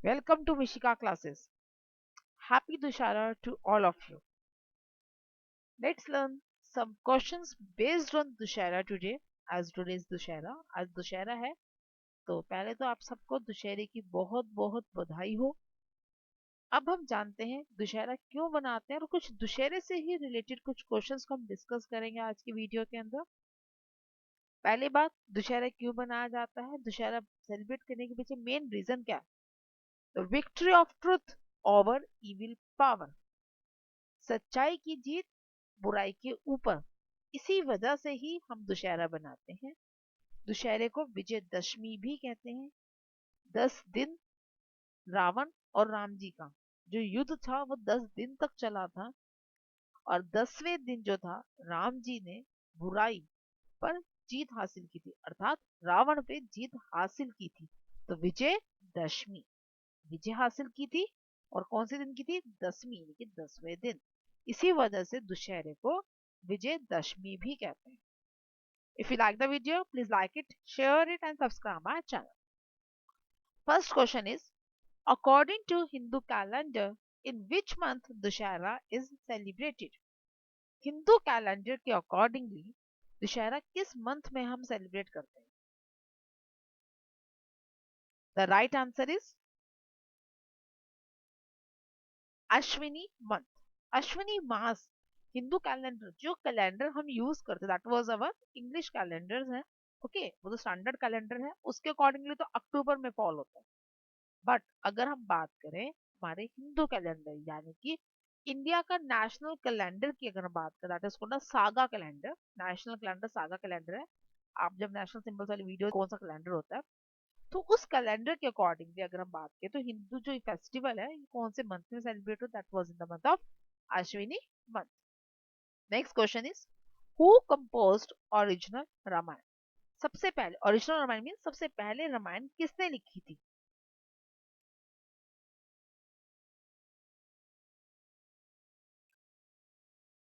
Welcome to Mishika classes. Happy Dussehra to all of you. Let's learn some questions based on Dussehra today. As today is Dussehra, आज दुशहरा है तो पहले तो आप सबको दुशहरे की बहुत बहुत बधाई हो। अब हम जानते हैं दुशहरा क्यों मनाते हैं और कुछ दुशहरे से ही रिलेटेड कुछ क्वेश्चंस को हम डिस्कस करेंगे आज की वीडियो के अंदर। पहली बात, दुशहरा क्यों मनाया जाता है, दुशहरा सेलिब्रेट करने के पीछे मेन रीजन क्या है? The victory of truth over evil power, सच्चाई की जीत बुराई के ऊपर। इसी वजह से ही हम दुशहरा बनाते हैं। दुशहरे को विजयदशमी भी कहते हैं। 10 दिन रावण और राम जी का जो युद्ध था वो 10 दिन तक चला था, और 10वें दिन जो था राम जी ने बुराई पर जीत हासिल की थी, अर्थात रावण पे जीत हासिल की थी। तो विजय दशमी, विजय हासिल की थी, और कौन से दिन की थी? 10वीं, यानी कि 10वें दिन। इसी वजह से दुशहरे को विजय दशमी भी कहते हैं। If you like the video, please like it, share it and subscribe my channel. First question is, according to Hindu calendar, in which month Dussehra is celebrated? Hindu calendar के अकॉर्डिंगली दुशहरा किस मंथ में हम सेलिब्रेट करते हैं? The right answer is Ashwini month, Ashwini mass. Hindu calendar, जो calendar हम use करते, that was our English calendar है। ओके, वो तो स्टैंडर्ड कैलेंडर है, उसके अकॉर्डिंगली तो अक्टूबर में फॉल होता है। बट अगर हम बात करें हमारे हिंदू कैलेंडर यानी कि इंडिया का नेशनल कैलेंडर की अगर हम बात करें, that is called saga calendar. National calendar saga calendar है। आप जब नेशनल सिंबल्स वाली वीडियो कौन सा कैलेंडर होता है, तो उस कैलेंडर के अकॉर्डिंगली अगर हम बात करें तो हिंदू जो फेस्टिवल है ये कौन से मंथ में सेलिब्रेट हो? That was in the month of Ashwini month. Next question is, who composed original Ramayana? सबसे पहले ओरिजिनल रामायण मीन सबसे पहले रामायण किसने लिखी थी?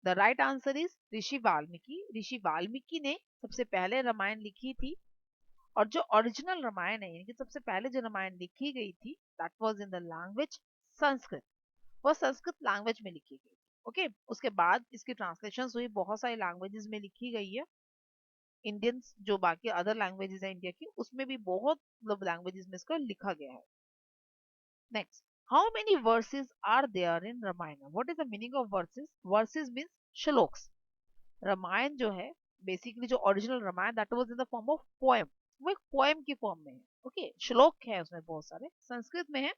द राइट आंसर इज ऋषि वाल्मीकि। ऋषि वाल्मीकि ने सबसे पहले रामायण लिखी थी, और जो ओरिजिनल रामायण है यानी कि सबसे पहले जो रामायण लिखी गई थी that was in the language Sanskrit. वो संस्कृत लैंग्वेज में लिखी गई। ओके, उसके बाद इसकी ट्रांसलेशन हुई, बहुत सारी लैंग्वेजेस में लिखी गई है। इंडियंस जो बाकी अदर लैंग्वेजेस है इंडिया की, उसमें भी बहुत लैंग्वेजेस में इसको लिखा गया है। Next, how many verses are there in Ramayana? What is the meaning of verses? Verses means shlokas. Ramayana जो है बेसिकली जो original Ramayana that was in the form of poem, वो एक पोएम की फॉर्म में है। ओके, श्लोक है उसमें बहुत सारे, संस्कृत में है।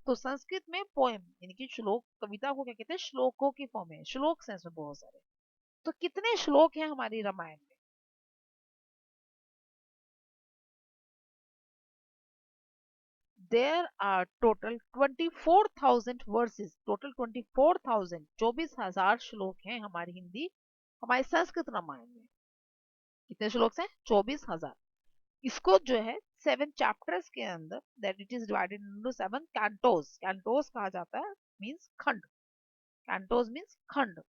तो संस्कृत में पोएम यानी कि श्लोक, कविता को क्या कहते हैं? श्लोकों की फॉर्म है, श्लोक है इसमें बहुत सारे। तो कितने श्लोक हैं हमारी रामायण में? There are total 24,000 verses, total 24,000, 24,000 श्लोक हैं हमारी हिंदी, हमारे संस्कृत रामायण में। कितने श्लोक हैं? 24,000। इसको जो है 7 चैप्टर्स के अंदर, that it is divided into 7 Cantos, Cantos कहा जाता है, मींस खंड। कैंटोस मींस खंड,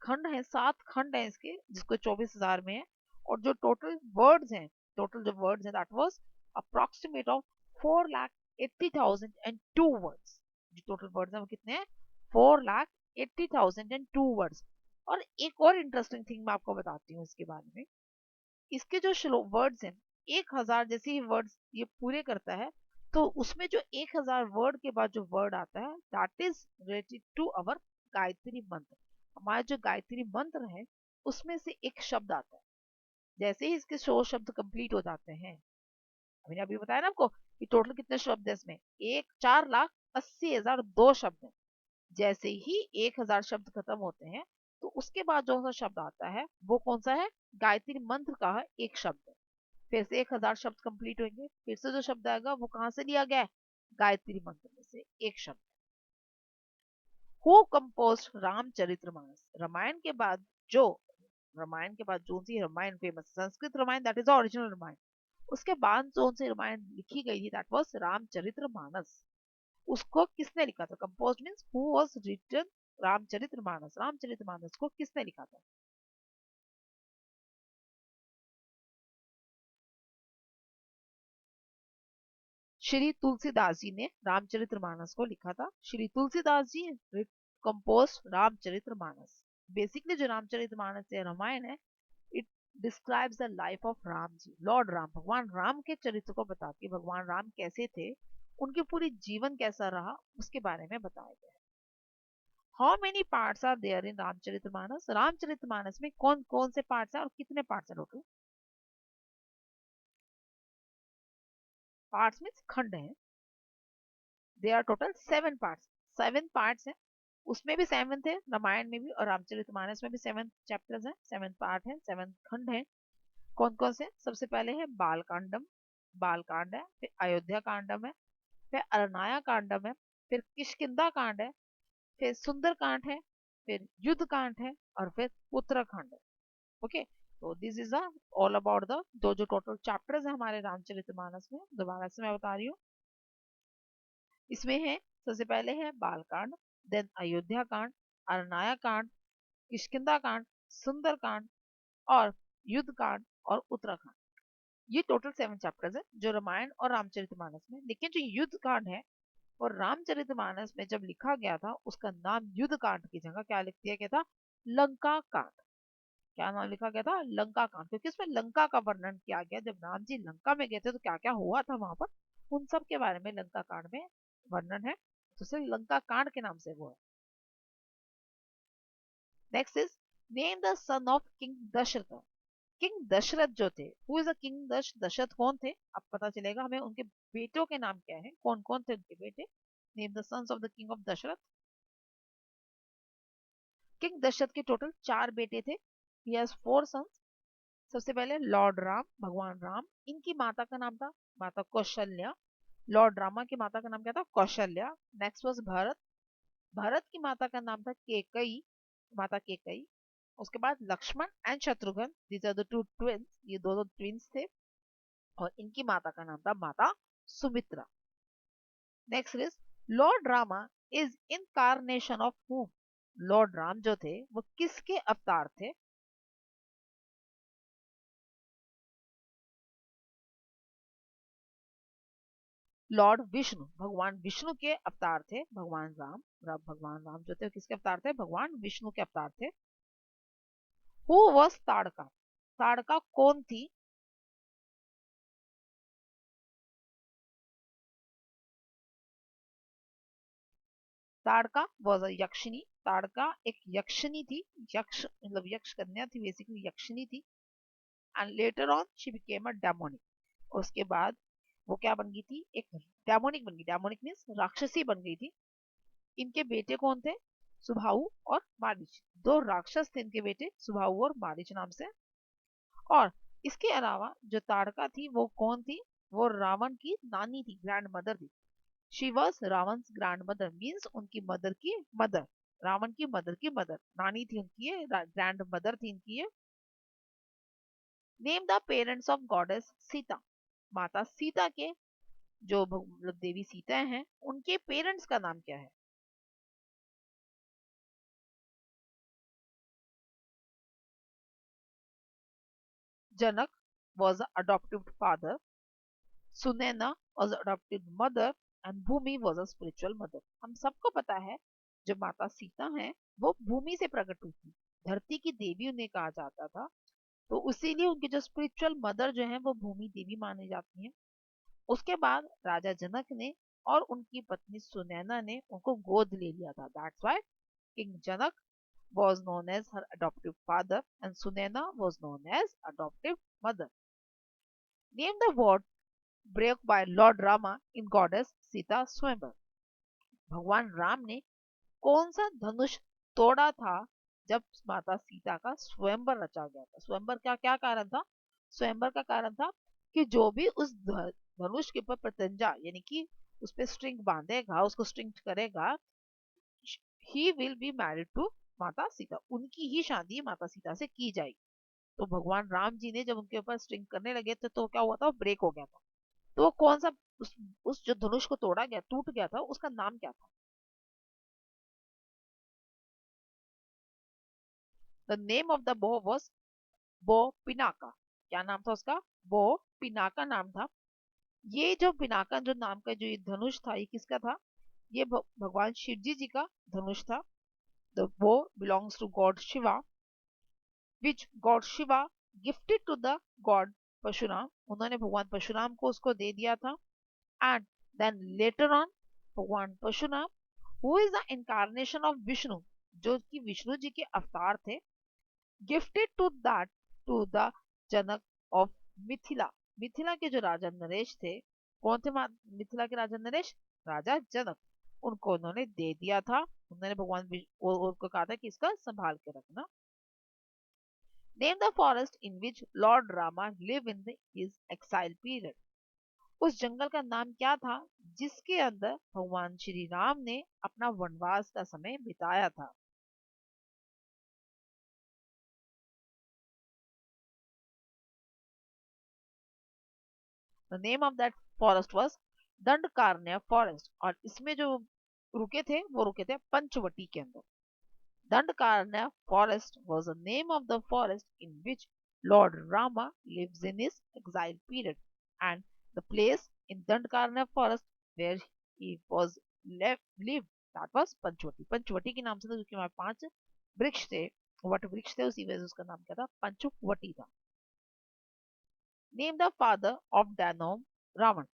खंड है, 7 खंड है इसके, जिसको 24,000 में है। और जो टोटल वर्ड्स हैं, टोटल जो वर्ड्स हैं that was approximate of 4,80,002 words. जो टोटल वर्ड्स हैं वो कितने हैं? 4,80,002 वर्ड्स। और एक और इंटरेस्टिंग थिंग मैं आपको बताती हूँ इसके बारे में। इसके जो वर्ड्स हैं, 1,000 जैसे ही वर्ड्स ये पूरे करता है, तो उसमें जो 1,000 वर्ड के बाद जो वर्ड आता है that is related to our Gayatri mantra. हमारा जो गायत्री मंत्र है उसमें से एक शब्द आता है। जैसे ही इसके 100 शब्द कंप्लीट हो जाते हैं, मैंने अभी बताया ना आपको कि टोटल कितने शब्द है इसमें, 4,80,002 शब्द है। जैसे ही 1,000 शब्द खत्म होते हैं, तो उसके बाद जो सा शब्द आता है वो कौन सा है? गायत्री मंत्र का है एक शब्द है। फिर से 1,000 शब्द कंप्लीट होंगे, फिर से जो शब्द आएगा वो कहाँ से लिया गया है? गायत्री मंत्र में से एक शब्द। Who compose Ramcharitmanas? रामायण के बाद जो सी Ramayana famous Sanskrit Ramayana, that is original Ramayana, उसके बाद जो सी रामायण लिखी गई थी दैट वाज रामचरितमानस। उसको किसने लिखा था? Compose means who was written Ramcharitmanas, Ramcharitmanas को किसने लिखा था? श्री तुलसीदास जी ने रामचरितमानस को लिखा था। श्री तुलसीदास जी कंपोज रामचरितमानस। बेसिकली जो रामचरितमानस है, रामायण है, it describes the life of Ram ji, lord Ram, भगवान राम के चरित्र को बताती है। भगवान राम कैसे थे, उनके पूरी जीवन कैसा रहा, उसके बारे में बताया गया है। How many parts are there in Ramcharitmanas? Ramcharitmanas में कौन कौन से पार्ट्स हैं और कितने पार्ट्स हैं टोटल? पार्ट्स मीन्स खंड हैं। They are total 7 parts. 7 parts हैं, उसमें भी 7 थे, रामायण में भी और रामचरितमानस में भी 7 चैप्टर्स हैं, 7 पार्ट हैं, 7 खंड हैं। कौन कौन से? सबसे पहले है बालकांडम, बालकांड है, फिर अयोध्या कांडम है, फिर अरनाया कांडम है, फिर किष्किंधा कांड है, फिर सुंदर कांड है, फिर युद्ध कांड है और फिर उत्तराखंड है। ओके, तो this is all about the दो जो टोटल चैप्टर्स है हमारे रामचरितमानस में। दोबारा से मैं बता रही हूँ, इसमें है सबसे पहले है बालकांड, देन अयोध्या कांड, अरनाया कांड, किष्किंधा कांड, सुंदर कांड और युद्ध कांड और उत्तराखंड। ये टोटल 7 चैप्टर्स है जो रामायण और रामचरितमानस में। लेकिन जो युद्ध कांड है और रामचरितमानस में जब लिखा गया था, उसका नाम युद्ध कांड की जगह क्या लिख दिया गया था? लंका कांड। क्या नाम लिखा गया था? लंका कांड, क्योंकि इसमें लंका का वर्णन किया गया। जब राम जी लंका में गए थे तो क्या क्या हुआ था वहां पर, उन सब के बारे में लंका कांड में वर्णन है, तो सिर्फ लंका कांड के नाम से वो है। Next is name the son of king Dasharath. King Dasharath जो थे, who is the king Dasharath कौन थे? अब पता चलेगा हमें उनके बेटों के नाम क्या है, कौन कौन थे उनके बेटे। Name the sons of the king of Dasharath. King Dasharath के टोटल 4 बेटे थे। He has 4 sons. सबसे पहले लॉर्ड राम, भगवान राम, इनकी माता का नाम था माता कौशल्या। लॉर्ड रामा की माता का नाम क्या था? कौशल्या। Next was Bharat. भरत की माता का नाम था केकई, माता केकई। उसके बाद Lakshman and Shatrughan, these are the 2 twins, ये दोनों ट्विंस थे और इनकी माता का नाम था माता Sumitra. Next is Lord Rama is incarnation of whom. Lord Ram जो थे वो किसके अवतार थे? लॉर्ड विष्णु, भगवान विष्णु के अवतार थे भगवान राम। भगवान राम जो थे किसके अवतार थे? भगवान विष्णु के अवतार थे। Who was Tadaka? ताड़का कौन थी? Tadaka was a यक्षिनी। ताड़का एक यक्षिनी थी। यक्ष मतलब यक्ष कन्या थी, बेसिकली यक्षिनी थी। And later on she became a demonic. उसके बाद वो क्या बन गई थी? एक डेमोनिक बन गई। डेमोनिक मीन्स राक्षसी बन गई थी। इनके बेटे कौन थे? सुबाहु और मारीच। 2 राक्षस थे इनके बेटे, सुबाहु और मारीच नाम से। और इसके अलावा जो ताड़का थी वो कौन थी? वो रावण की नानी थी, ग्रैंड मदर थी। She was Ravan grandmother, means उनकी मदर की मदर। रावण की मदर की मदर, नानी थी उनकी, ये ग्रैंड मदर थी इनकी ये। Name the parents of goddess Sita. माता सीता के जो मतलब देवी सीता हैं, उनके पेरेंट्स का नाम क्या है? Janak was adoptive father, Sunaina was adopted mother and Bhumi was a spiritual mother. हम सबको पता है जो माता सीता है वो भूमि से प्रकट हुई थी, धरती की देवी उन्हें कहा जाता था। तो इसीलिए उनकी जो स्पिरिचुअल मदर जो है वो भूमि देवी मानी जाती है। उसके बाद राजा जनक ने और उनकी पत्नी सुनैना ने उनको गोद ले लिया था। That's why king Janak was known as her adoptive father and Sunaina was known as adoptive mother. Name the word break by Lord Rama in goddess Sita Swayamvar. भगवान राम ने कौन सा धनुष तोड़ा था जब माता सीता का स्वयंवर रचा गया था? स्वयंवर का क्या कारण था? स्वयंवर का कारण था कि जो भी उस धनुष के ऊपर प्रत्यंजा यानी कि उस पर स्ट्रिंग बांधेगा, उसको स्ट्रिंग करेगा, he will be married to Mata Sita, उनकी ही शादी माता सीता से की जाएगी। तो भगवान राम जी ने जब उनके ऊपर स्ट्रिंग करने लगे थे तो क्या हुआ था? ब्रेक हो गया था। तो वो कौन सा उस जो धनुष को तोड़ा गया, टूट गया था, उसका नाम क्या था? द नेम ऑफ द बो वॉज बो पिनाका। क्या नाम था उसका? बो पिनाका नाम था। ये जो पिनाका जो नाम का जो ये धनुष था, ये किसका था? ये भगवान शिव जी का धनुष था। The bow belongs to god Shiva, which god Shiva gifted to the god Parshuram. उन्होंने भगवान परशुराम को उसको दे दिया था। And then later on Bhagwan Parshuram, who is the incarnation of Vishnu, जो कि विष्णु जी के अवतार थे, gifted to that to the Janak of Mithila. Mithila के जो राजा नरेश थे, कौन थे मिथिला के राजा नरेश? राजा जनक। उनको उन्होंने दे दिया था। उन्होंने भगवान उनको कहा था कि इसका संभाल के रखना। Name the forest in which lord Rama live in his exile period. उस जंगल का नाम क्या था जिसके अंदर भगवान श्री राम ने अपना वनवास का समय बिताया था? The name of that forest was Dandakaranya forest. और इसमें जो रुके थे वो रुके थे पंचवटी के अंदर। Dandakaranya forest was the name of the forest in which lord Rama lives in his exile period, and the place in Dandkaranya forest where he was lived, that was Panchavati. Panchavati के नाम से था क्योंकि वहां 5 वृक्ष थे, वट वृक्ष थे, उसी वजह से उसका नाम क्या था? पंचवटी था। Name the father of demon Ravana.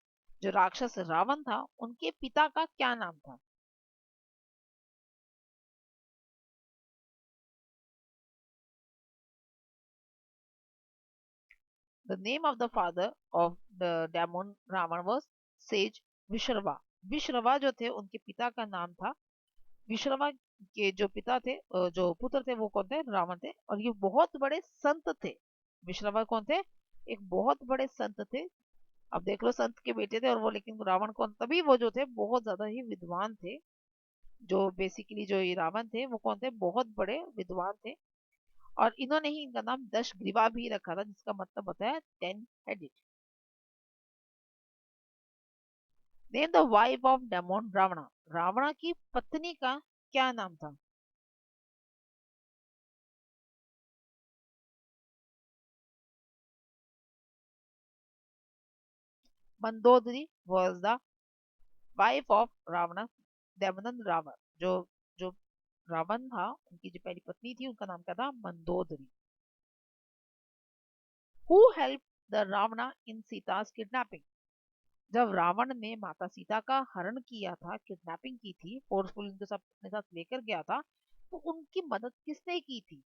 जो राक्षस रावण था, उनके पिता का क्या नाम था? The name of the father of the demon Ravan was says Vishrava. Vishrava जो थे उनके पिता का नाम था। विश्रवा के जो पिता थे, जो पुत्र थे, वो कौन थे? रावण थे। और ये बहुत बड़े संत थे। विश्रवा कौन थे? एक बहुत बड़े संत थे। अब देख लो, संत के बेटे थे और वो, लेकिन रावण कौन? तभी वो जो थे बहुत ज्यादा ही विद्वान थे। जो बेसिकली जो ये रावण थे वो कौन थे? बहुत बड़े विद्वान थे। और इन्होंने ही इनका नाम दशग्रीवा भी रखा था, जिसका मतलब होता है 10 headed. Name the wife of demon Ravana. Ravana की पत्नी का क्या नाम था? Mandodari was the wife of Ravana देवनंद रावण। जो जो रावण था, उनकी जो पहली पत्नी थी, उनका नाम क्या था? Mandodari. Who help the Ravana in Sita's kidnapping. जब रावण ने माता सीता का हरण किया था, किडनैपिंग की थी, फोर्सफुल उनके साथ अपने साथ लेकर गया था, तो उनकी मदद किसने की थी?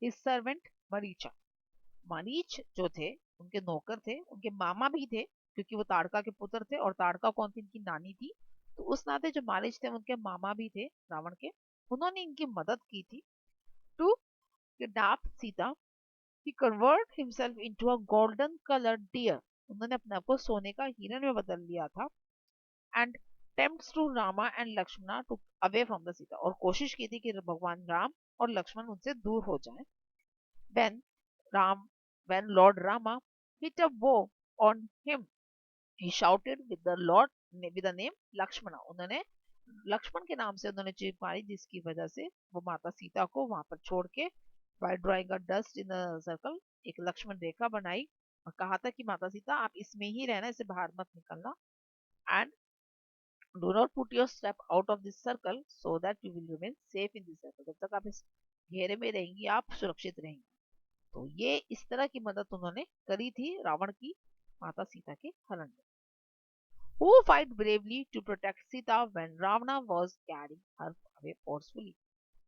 हिज सर्वेंट मरीचा। मरीच जो थे, उनके नौकर थे, उनके मामा भी थे, क्योंकि वो ताड़का के पुत्र थे और ताड़का कौन थी? इनकी नानी थी। तो उस नाते जो मारीच थे उनके मामा भी थे रावण के। उन्होंने इनकी मदद की थी to kidnap Sita. He converted himself into a golden colored deer। उन्होंने अपने आप को सोने का हिरण में बदल लिया था। And tempts to Rama and Lakshmana to away from the Sita। और कोशिश की थी कि भगवान राम और लक्ष्मण उनसे दूर हो जाएं। When Ram, when Lord Rama hit a bow on him, he shouted with the Lord with the name Lakshmana। उन्होंने लक्ष्मण के नाम से उन्होंने चीख मारी, जिसकी वजह से वो माता सीता को वहां पर छोड़ के, by drawing a dust in a circle, एक लक्ष्मण रेखा बनाई और कहा था कि माता सीता आप इसमें ही रहना, इससे बाहर मत निकलना। And do not put your step out of this circle so that you will remain safe in this circle. जब तक आप इस घेरे में रहेंगी, आप सुरक्षित रहेंगी। तो ये इस तरह की मदद उन्होंने करी थी रावण की माता सीता के हरण में। Who fight bravely to protect Sita when Ravana was carrying her away forcefully।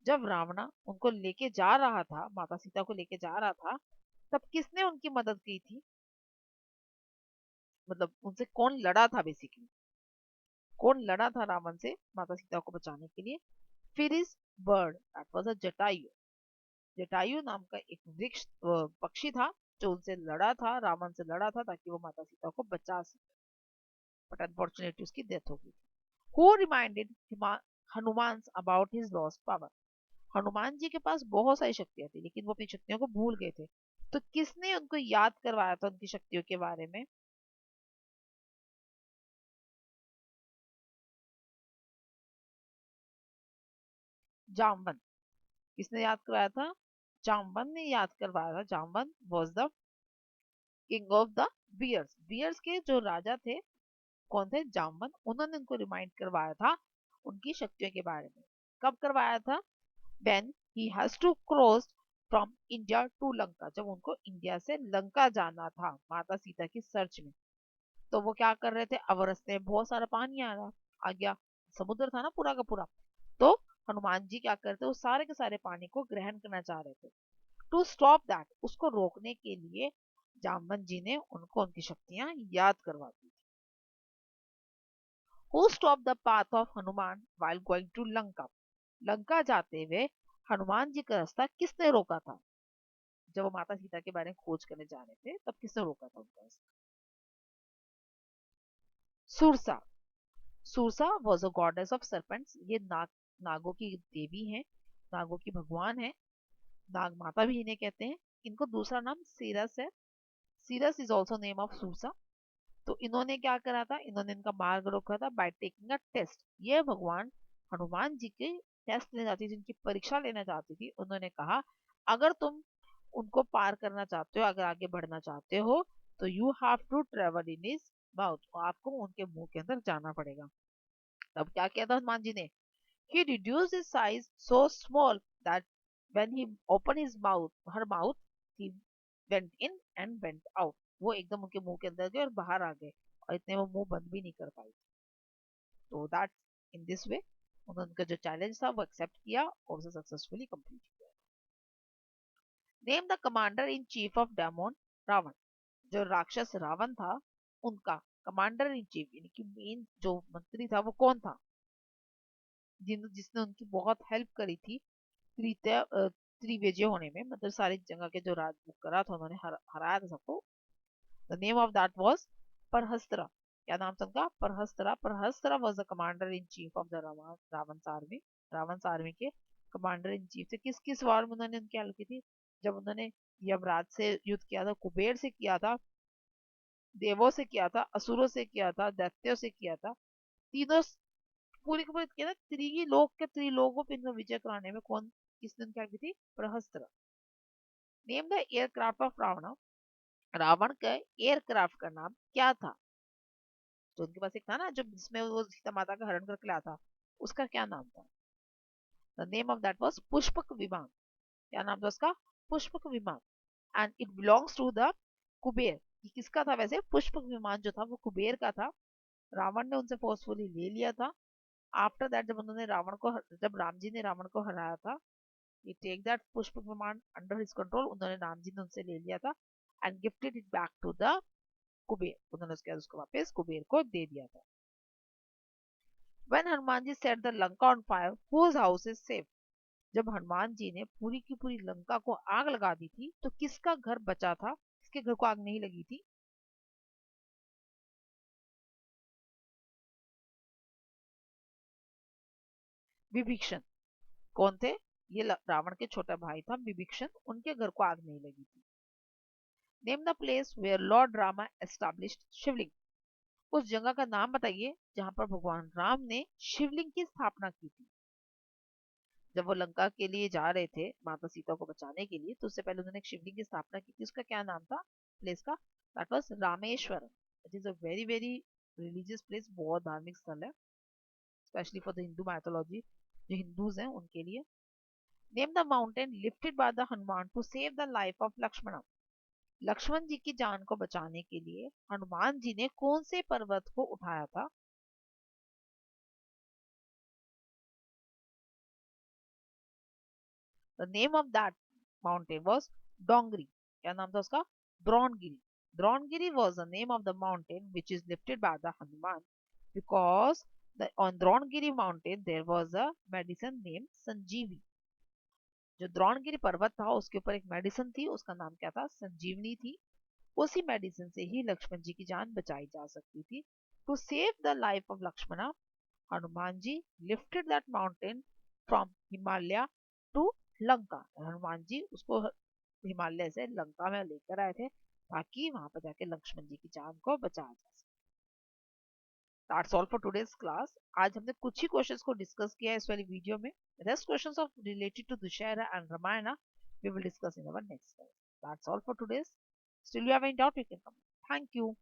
जब रावणा उनको लेके जा रहा था, माता सीता को लेके जा रहा था, तब किसने उनकी मदद की थी? मतलब उनसे कौन लड़ा था? बेसिकली कौन लड़ा था रावण से माता सीता को बचाने के लिए? फिरिस bird, that was a Jatayu. Jatayu नाम का एक वृक्ष पक्षी था, जो उनसे लड़ा था, रावण से लड़ा था, ताकि वो माता सीता को बचा सके। बट अनफॉर्चुनेटली उसकी डेथ हो गई। Who reminded Hanuman about his lost power. Hanuman ji के पास बहुत सारी शक्तियां थी, लेकिन वो अपनी शक्तियों को भूल गए थे। तो किसने उनको याद करवाया था उनकी शक्तियों के बारे में? जामवन। किसने याद करवाया था? जामवन ने याद करवाया था। Jambavan was the king of the bears. Bears के जो राजा थे कौन थे? जामवन। उन्होंने उनको रिमाइंड करवाया था उनकी शक्तियों के बारे में। कब करवाया था? when he has to cross from India to Lanka, जब उनको इंडिया से लंका जाना था माता सीता की सर्च में। तो वो क्या कर रहे थे? अब रास्ते में बहुत सारा पानी आ गया, समुद्र था ना पूरा का पूरा। तो हनुमान जी क्या करते? उस सारे के सारे पानी को ग्रहण करना चाह रहे थे। टू स्टॉप दैट, उसको रोकने के लिए जामवन जी ने उनको उनकी शक्तियां याद करवा दी। Who stop the path of Hanuman while going to Lanka? Lanka जाते हुए हनुमान जी का रास्ता किसने रोका था? जब वो माता सीता के बारे में खोज करने जा रहे थे तब किसने रोका था उनका रास्ता? Surasa. Surasa was a goddess of serpents. ये नागों की देवी है, नागों की भगवान है, नाग माता भी इन्हें कहते हैं। इनको दूसरा नाम सीरस है। Siras is also name of Surasa. तो इन्होंने क्या करा था? इन्होंने इनका मार्ग रोका था बाय टेकिंग अ टेस्ट। ये भगवान हनुमान जी के टेस्ट लेना चाहती थी, जिनकी परीक्षा लेना चाहती थी। उन्होंने कहा अगर तुम उनको पार करना चाहते हो, अगर आगे बढ़ना चाहते हो, तो you have to travel in his mouth, आपको उनके मुंह के अंदर जाना पड़ेगा। तब क्या किया था हनुमान जी ने? He reduce his size so small that when he open his mouth, her mouth, he went in and went out. वो एकदम उनके मुंह के अंदर गए और बाहर आ गए, और इतने वो मुंह बंद भी नहीं कर पाई। तो दैट इन दिस वे उन्होंने उनका जो चैलेंज था वो एक्सेप्ट किया और उसे सक्सेसफुली कंप्लीट किया। Name the commander in chief of demon Ravan. जो राक्षस रावण था उनका कमांडर इन चीफ यानी कि मेन जो मंत्री था वो कौन था? जिसने उनकी बहुत हेल्प करी थी त्रिविजय होने में, मतलब सारी जगह के जो राज करा था उन्होंने, हराया था सबको। The name of that was Parhastra. क्या नाम था उनका? Parhastra. Parhastra was the commander in chief of the Ravan army. Ravan army के कमांडर इन चीफ थे। किस किस वार में उन्होंने उनकी हेल्प की थी? जब उन्होंने यमराज से युद्ध किया था, कुबेर से किया था, देवों से किया था, असुरों से किया था, दैत्यों से किया था। तीनों पूरी की पूरी किया था। त्रिलोक के त्रिलोकों पे इनको विजय कराने में कौन किसने क्या की थी? Prahastra. Name the aircraft of Ravan. Ravan का एयरक्राफ्ट का नाम क्या था? जो उनके पास एक था ना, जो जिसमें वो सीता माता का हरण करके लाया था, उसका क्या नाम था? The name of that was Pushpak Viman. क्या नाम था उसका? Pushpak Viman. And it belongs to the Kuber. ये किसका था वैसे? पुष्पक विमान जो था वो कुबेर का था। रावण ने उनसे फोर्सफुली ले लिया था। आफ्टर दैट जब राम जी ने रावण को हराया था, he take that पुष्पक विमान अंडर हिज कंट्रोल। उन्होंने राम जी ने उनसे ले लिया था and gifted it back to the Kuber. उन्होंने उसके बाद उसको वापस कुबेर को दे दिया था। When Hanuman ji set the Lanka on fire, whose house is safe? जब हनुमान जी ने पूरी की पूरी लंका को आग लगा दी थी तो किसका घर बचा था? किसके घर को आग नहीं लगी थी? विभीषण। कौन थे? ये रावण के छोटा भाई था विभीषण, उनके घर को आग नहीं लगी थी। Name the place where lord Rama established Shivling. उस जगह का नाम बताइए जहां पर भगवान राम ने शिवलिंग की स्थापना की थी। जब वो लंका के लिए जा रहे थे माता सीता को बचाने के लिए, तो उससे पहले उन्होंने एक शिवलिंग की स्थापना की थी। उसका क्या नाम था प्लेस का? That was Rameswaram. It is a very very religious place, बहुत धार्मिक स्थल है, specially for the Hindu mythology, जो हिंदूज हैं उनके लिए। Name the mountain lifted by the Hanuman to save the life of Lakshman. Lakshman ji की जान को बचाने के लिए हनुमान जी ने कौन से पर्वत को उठाया था? The name of that mountain was Dongri. क्या नाम था उसका? Dronagiri. Dronagiri was the name of the mountain which is lifted by the Hanuman because on Dronagiri mountain there was a medicine named Sanjeevi। जो द्रोणगिरी पर्वत था उसके ऊपर एक मेडिसिन थी, उसका नाम क्या था? संजीवनी थी। उसी मेडिसिन से ही लक्ष्मण जी की जान बचाई जा सकती थी। To save the life of Lakshmana, Hanuman ji lifted that mountain from Himalaya to Lanka. Hanuman ji उसको हिमालय से लंका में लेकर आए थे ताकि वहां पर जाके लक्ष्मण जी की जान को बचाया जा सके। That's all for today's class. आज हमने कुछ ही क्वेश्चंस को डिस्कस किया है इस वाली वीडियो में। Rest questions of related to Dussehra and Ramayana we will discuss in our next class. That's all for today's. Still, you have any doubt, you can comment. Thank you.